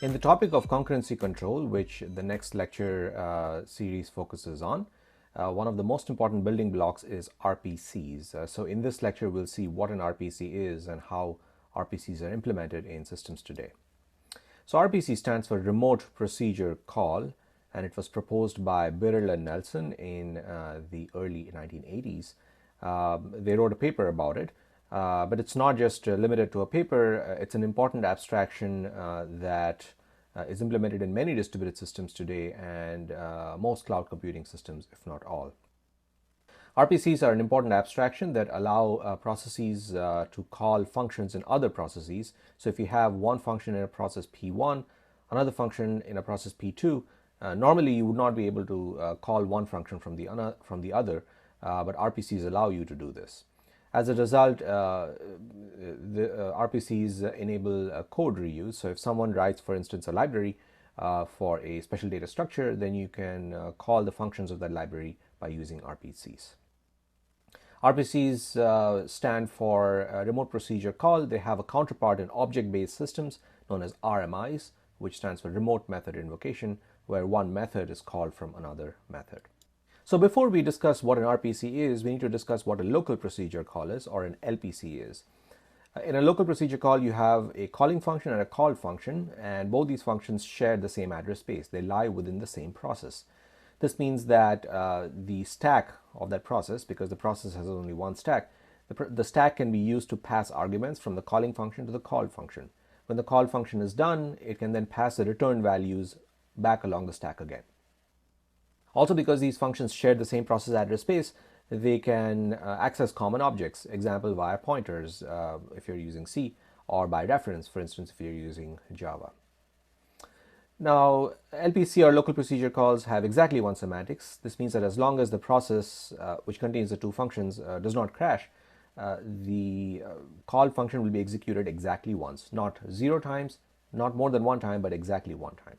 In the topic of concurrency control, which the next lecture series focuses on, one of the most important building blocks is RPCs. So in this lecture, we'll see what an RPC is and how RPCs are implemented in systems today. So RPC stands for Remote Procedure Call, and it was proposed by Birrell and Nelson in the early 1980s. They wrote a paper about it, but it's not just limited to a paper. It's an important abstraction that is implemented in many distributed systems today and most cloud computing systems, if not all. RPCs are an important abstraction that allow processes to call functions in other processes. So if you have one function in a process P1, another function in a process P2, normally you would not be able to call one function from the other, but RPCs allow you to do this. As a result, the RPCs enable code reuse. So if someone writes, for instance, a library for a special data structure, then you can call the functions of that library by using RPCs. RPCs stand for Remote Procedure Call. They have a counterpart in object-based systems known as RMIs, which stands for Remote Method Invocation, where one method is called from another method. So before we discuss what an RPC is, we need to discuss what a local procedure call is, or an LPC is. In a local procedure call, you have a calling function and a call function, and both these functions share the same address space. They lie within the same process. This means that the stack of that process, because the process has only one stack, the stack can be used to pass arguments from the calling function to the call function. When the call function is done, it can then pass the return values back along the stack again. Also, because these functions share the same process address space, they can access common objects, example via pointers if you're using C, or by reference, for instance, if you're using Java. Now, LPC or local procedure calls have exactly one semantics. This means that as long as the process which contains the two functions does not crash, the call function will be executed exactly once, not 0 times, not more than one time, but exactly one time.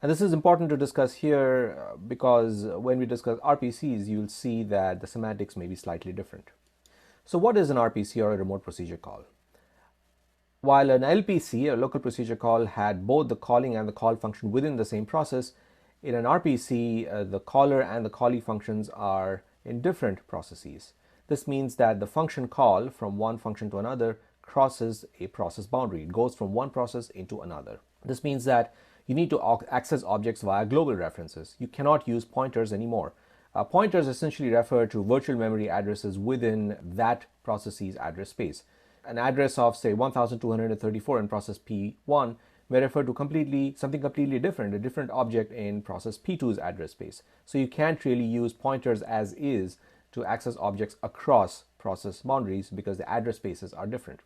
And this is important to discuss here because when we discuss RPCs, you'll see that the semantics may be slightly different. So what is an RPC, or a remote procedure call? While an LPC, a local procedure call, had both the calling and the call function within the same process, in an RPC, the caller and the callee functions are in different processes. This means that the function call from one function to another crosses a process boundary. It goes from one process into another. This means that you need to access objects via global references. You cannot use pointers anymore. Pointers essentially refer to virtual memory addresses within that process's address space. An address of, say, 1234 in process P1 may refer to something completely different, a different object in process P2's address space. So you can't really use pointers as is to access objects across process boundaries because the address spaces are different.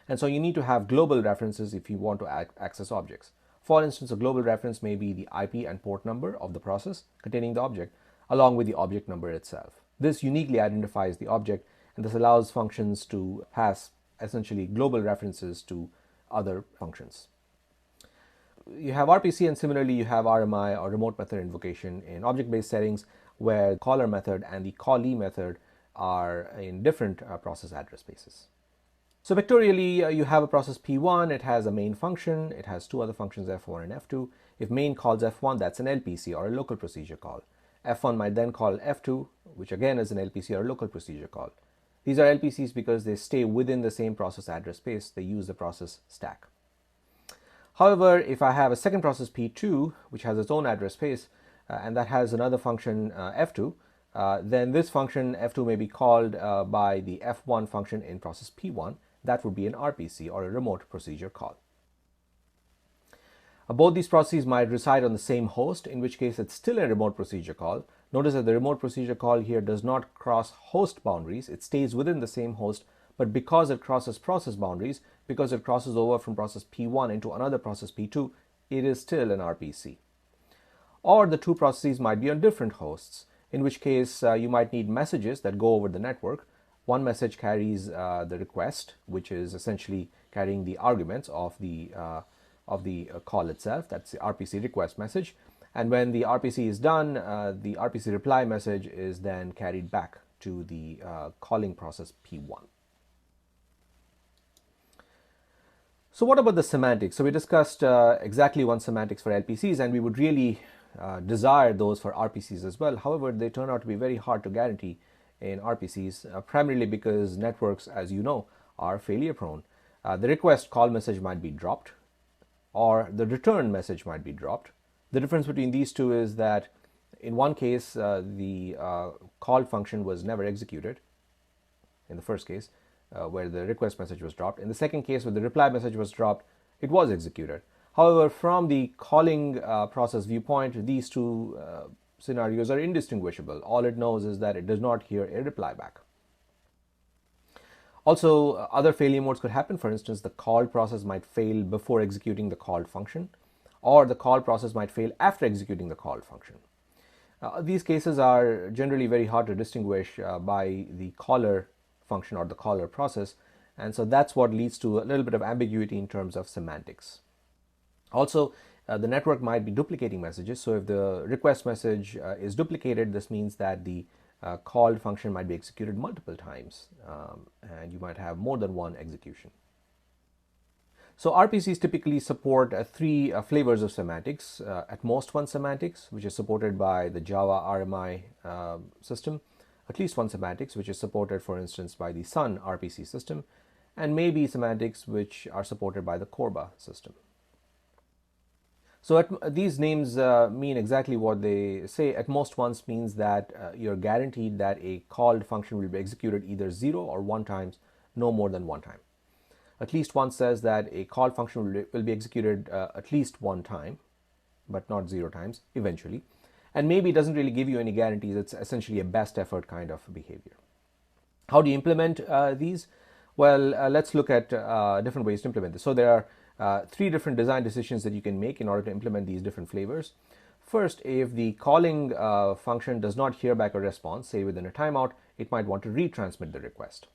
And so you need to have global references if you want to access objects. For instance, a global reference may be the IP and port number of the process containing the object, along with the object number itself. This uniquely identifies the object, and this allows functions to pass essentially global references to other functions. You have RPC, and similarly you have RMI, or remote method invocation, in object-based settings where the caller method and the callee method are in different process address spaces. So vectorially, you have a process P1, it has a main function, it has two other functions, F1 and F2. If main calls F1, that's an LPC, or a local procedure call. F1 might then call F2, which again is an LPC, or a local procedure call. These are LPCs because they stay within the same process address space. They use the process stack. However, if I have a second process P2, which has its own address space, and that has another function F2, then this function F2 may be called by the F1 function in process P1. That would be an RPC, or a remote procedure call. Both these processes might reside on the same host, in which case it's still a remote procedure call. Notice that the remote procedure call here does not cross host boundaries. It stays within the same host, but because it crosses process boundaries, because it crosses over from process P1 into another process P2, it is still an RPC. Or the two processes might be on different hosts, in which case you might need messages that go over the network. One message carries the request, which is essentially carrying the arguments of the call itself. That's the RPC request message. And when the RPC is done, the RPC reply message is then carried back to the calling process P1. So what about the semantics? So we discussed exactly one semantics for LPCs, and we would really desire those for RPCs as well. However, they turn out to be very hard to guarantee in RPCs, primarily because networks, as you know, are failure prone. The request call message might be dropped, or the return message might be dropped. The difference between these two is that in one case, the call function was never executed, in the first case, where the request message was dropped. In the second case, where the reply message was dropped, it was executed. However, from the calling process viewpoint, these two scenarios are indistinguishable. All it knows is that it does not hear a reply back. Also, other failure modes could happen. For instance, the call process might fail before executing the called function, or the call process might fail after executing the called function. These cases are generally very hard to distinguish by the caller function or the caller process, and so that's what leads to a little bit of ambiguity in terms of semantics. Also, the network might be duplicating messages. So if the request message is duplicated, this means that the called function might be executed multiple times, and you might have more than one execution. So RPCs typically support three flavors of semantics. At most one semantics, which is supported by the Java RMI system. At least one semantics, which is supported, for instance, by the Sun RPC system. And maybe semantics which are supported by the Corba system. So these names mean exactly what they say. At most once means that you're guaranteed that a called function will be executed either 0 or 1 times, no more than 1 time. At least once says that a call function will be executed at least 1 time, but not 0 times, eventually. And maybe doesn't really give you any guarantees. It's essentially a best effort kind of behavior. How do you implement these? Well, let's look at different ways to implement this. So there are 3 different design decisions that you can make in order to implement these different flavors. First, if the calling function does not hear back a response, say within a timeout, it might want to retransmit the request.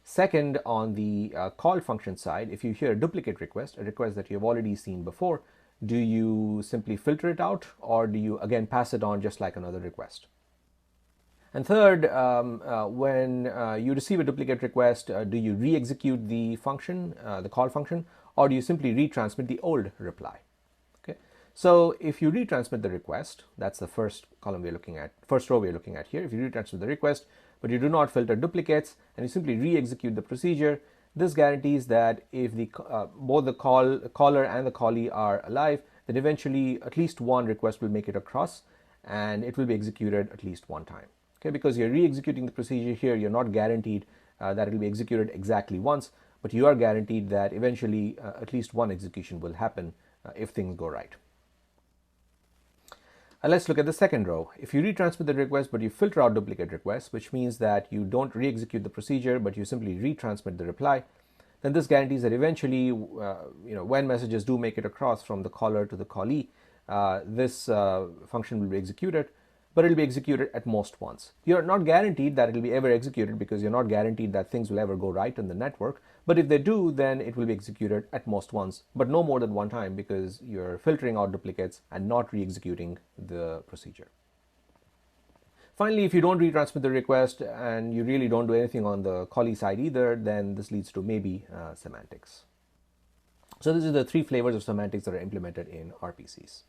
Second, on the call function side, if you hear a duplicate request, a request that you have already seen before, do you simply filter it out, or do you again pass it on just like another request? And third, when you receive a duplicate request, do you re-execute the function, the call function, or do you simply retransmit the old reply? Okay. So if you retransmit the request, that's the first column we're looking at, first row we're looking at here. If you retransmit the request, but you do not filter duplicates, and you simply re-execute the procedure, this guarantees that if the both the caller and the callee are alive, then eventually at least one request will make it across, and it will be executed at least 1 time. Okay, because you're re-executing the procedure here, you're not guaranteed that it will be executed exactly once, but you are guaranteed that eventually at least one execution will happen if things go right. Let's look at the second row. If you retransmit the request but you filter out duplicate requests, which means that you don't re-execute the procedure but you simply retransmit the reply, then this guarantees that eventually, when messages do make it across from the caller to the callee, this function will be executed, but it will be executed at most once. You're not guaranteed that it will be ever executed because you're not guaranteed that things will ever go right in the network. But if they do, then it will be executed at most once, but no more than 1 time because you're filtering out duplicates and not re-executing the procedure. Finally, if you don't retransmit the request and you really don't do anything on the callee side either, then this leads to maybe semantics. So these are the 3 flavors of semantics that are implemented in RPCs.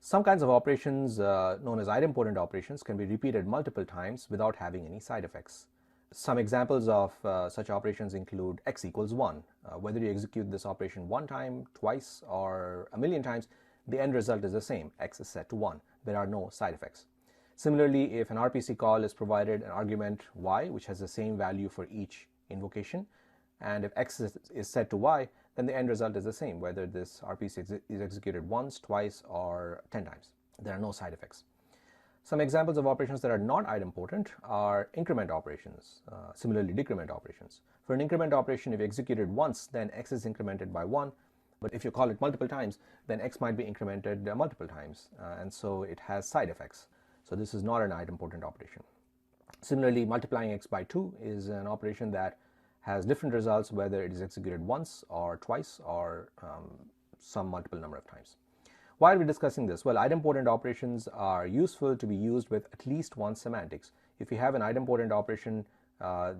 Some kinds of operations, known as idempotent operations, can be repeated multiple times without having any side effects. Some examples of such operations include x equals 1. Whether you execute this operation 1 time, twice, or 1,000,000 times, the end result is the same. X is set to 1. There are no side effects. Similarly, if an RPC call is provided an argument y, which has the same value for each invocation, and if x is set to y, then the end result is the same, whether this RPC is executed once, twice, or 10 times. There are no side effects. Some examples of operations that are not idempotent are increment operations, similarly decrement operations. For an increment operation, if you execute it once, then x is incremented by 1, but if you call it multiple times, then x might be incremented multiple times, and so it has side effects. So this is not an idempotent operation. Similarly, multiplying x by 2 is an operation that has different results whether it is executed once or twice or some multiple number of times. Why are we discussing this? Well, idempotent operations are useful to be used with at least one semantics. If you have an idempotent operation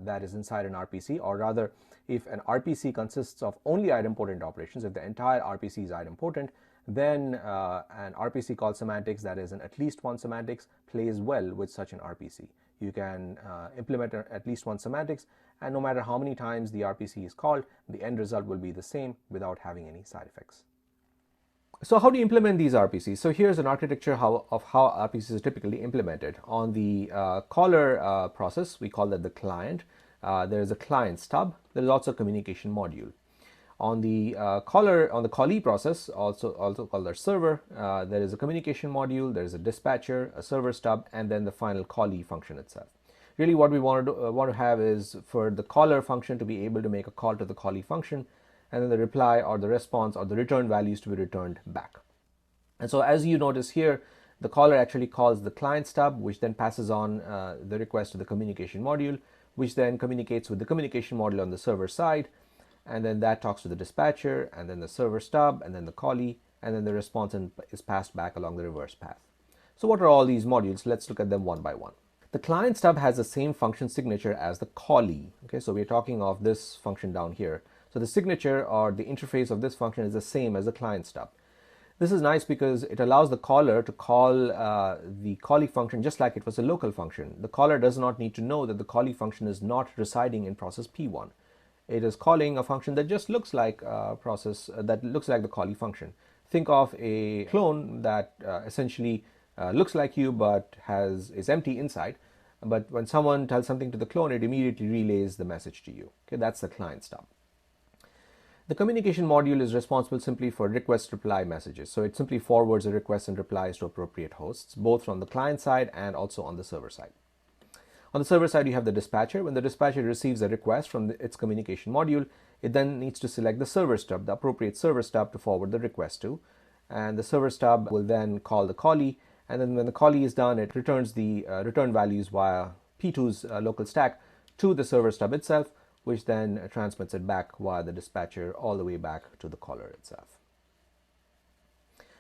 that is inside an RPC, or rather, if an RPC consists of only idempotent operations, if the entire RPC is idempotent, then an RPC called semantics, that is an at least one semantics, plays well with such an RPC. You can implement at least one semantics, and no matter how many times the RPC is called, the end result will be the same without having any side effects. So how do you implement these RPCs? So here's an architecture of how RPCs are typically implemented. On the caller process, we call that the client. There is a client stub. There is also a communication module. On the callee process, also called the server, there is a communication module, there is a dispatcher, a server stub, and then the final callee function itself. Really what we want to have is for the caller function to be able to make a call to the callee function, and then the reply or the response or the return values to be returned back. And so as you notice here, the caller actually calls the client stub, which then passes on the request to the communication module, which then communicates with the communication module on the server side, and then that talks to the dispatcher, and then the server stub, and then the callee, and then the response is passed back along the reverse path. So what are all these modules? Let's look at them one by one. The client stub has the same function signature as the callee. Okay, so we're talking of this function down here. So the signature or the interface of this function is the same as the client stub. This is nice because it allows the caller to call the callee function just like it was a local function. The caller does not need to know that the callee function is not residing in process P1. It is calling a function that just looks like a process that looks like the callee function. Think of a clone that essentially looks like you but is empty inside. But when someone tells something to the clone, it immediately relays the message to you. Okay, that's the client stub. The communication module is responsible simply for request-reply messages. So it simply forwards the requests and replies to appropriate hosts, both from the client side and also on the server side. On the server side, you have the dispatcher. When the dispatcher receives a request from its communication module, it then needs to select the server stub, the appropriate server stub to forward the request to. And the server stub will then call the callee. And then when the callee is done, it returns the return values via P2's local stack to the server stub itself, which then transmits it back via the dispatcher all the way back to the caller itself.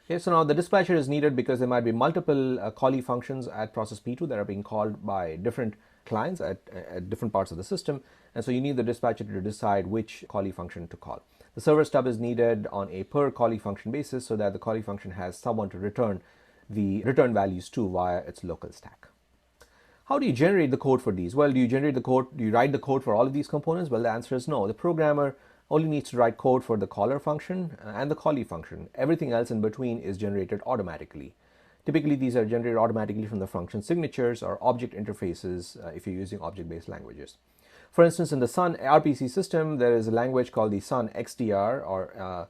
Okay, so now the dispatcher is needed because there might be multiple callee functions at process P2 that are being called by different clients at different parts of the system, and so you need the dispatcher to decide which callee function to call. The server stub is needed on a per callee function basis so that the callee function has someone to return the return values to via its local stack. How do you generate the code for these? Well, do you write the code for all of these components? Well, the answer is no. The programmer only needs to write code for the caller function and the callee function. Everything else in between is generated automatically. Typically, these are generated automatically from the function signatures or object interfaces if you're using object-based languages. For instance, in the Sun RPC system, there is a language called the Sun XDR,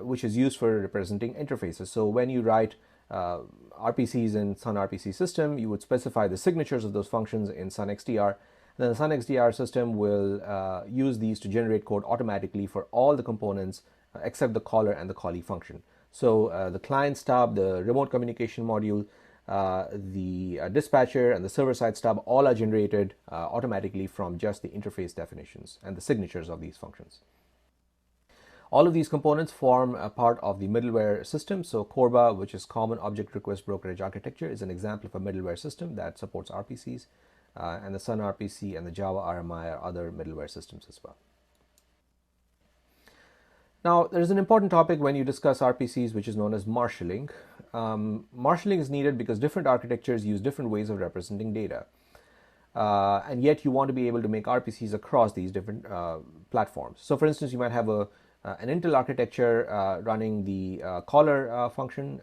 which is used for representing interfaces. So when you write RPCs in Sun RPC system, you would specify the signatures of those functions in Sun XDR. Then the Sun XDR system will use these to generate code automatically for all the components except the caller and the callee function. So the client stub, the remote communication module, the dispatcher, and the server-side stub all are generated automatically from just the interface definitions and the signatures of these functions. All of these components form a part of the middleware system. So CORBA, which is Common Object Request Brokerage Architecture, is an example of a middleware system that supports RPCs. And the Sun RPC and the Java RMI are other middleware systems as well. Now, there's an important topic when you discuss RPCs, which is known as marshalling. Marshalling is needed because different architectures use different ways of representing data. And yet you want to be able to make RPCs across these different platforms. So for instance, you might have an Intel architecture running the caller function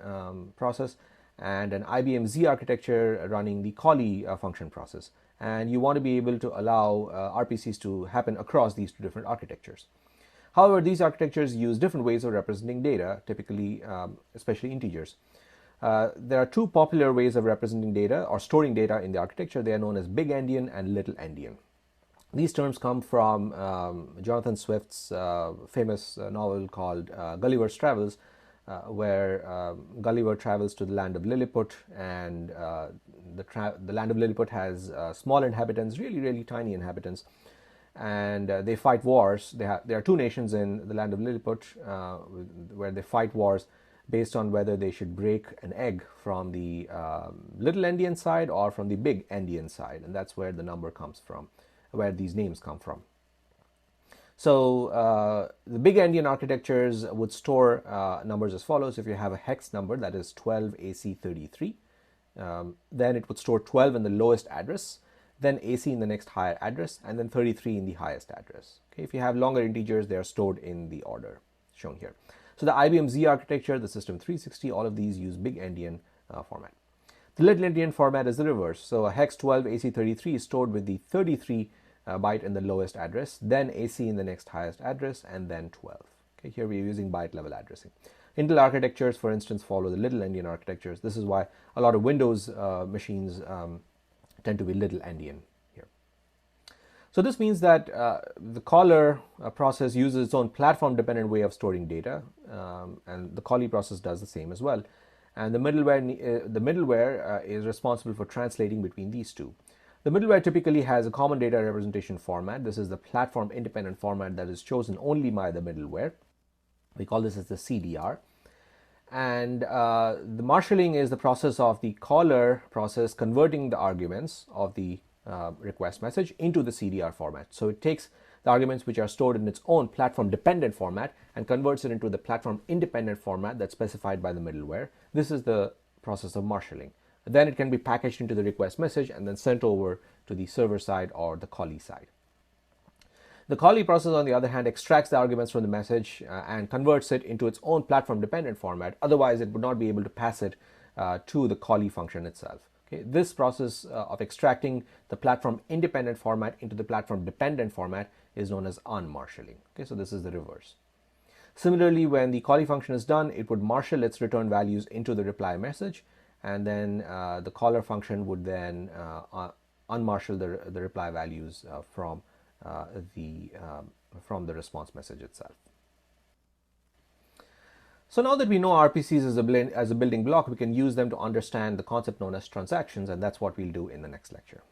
process, and an IBM Z architecture running the callee function process. And you want to be able to allow RPCs to happen across these two different architectures. However, these architectures use different ways of representing data, typically, especially integers. There are two popular ways of representing data or storing data in the architecture. They are known as big endian and little endian. These terms come from Jonathan Swift's famous novel called Gulliver's Travels, where Gulliver travels to the land of Lilliput, and the land of Lilliput has small inhabitants, really tiny inhabitants, and they fight wars. There are two nations in the land of Lilliput where they fight wars based on whether they should break an egg from the little endian side or from the big endian side, and that's where the number comes from. where these names come from. So the big endian architectures would store numbers as follows. If you have a hex number that is 12AC33, then it would store 12 in the lowest address, then AC in the next higher address, and then 33 in the highest address. Okay, if you have longer integers, they are stored in the order shown here. So the IBM Z architecture, the System 360, all of these use big endian format. The little endian format is the reverse. So a hex 12 AC33 is stored with the 33 byte in the lowest address, then AC in the next highest address, and then 12. Okay, here we are using byte level addressing. Intel architectures, for instance, follow the little endian architectures. This is why a lot of Windows machines tend to be little endian here. So this means that the caller process uses its own platform-dependent way of storing data, and the callee process does the same as well. And the middleware is responsible for translating between these two. The middleware typically has a common data representation format. This is the platform-independent format that is chosen only by the middleware. We call this as the CDR. And the marshalling is the process of the caller process converting the arguments of the request message into the CDR format. So it takes the arguments which are stored in its own platform-dependent format and converts it into the platform-independent format that's specified by the middleware. This is the process of marshalling. Then it can be packaged into the request message and then sent over to the server side or the callee side. The callee process, on the other hand, extracts the arguments from the message and converts it into its own platform-dependent format. Otherwise, it would not be able to pass it to the callee function itself. Okay, this process of extracting the platform-independent format into the platform-dependent format is known as unmarshalling. Okay, so this is the reverse. Similarly, when the callee function is done, it would marshal its return values into the reply message, and then the caller function would then unmarshal the reply values from the response message itself. So now that we know RPCs as a building block, we can use them to understand the concept known as transactions, and that's what we'll do in the next lecture.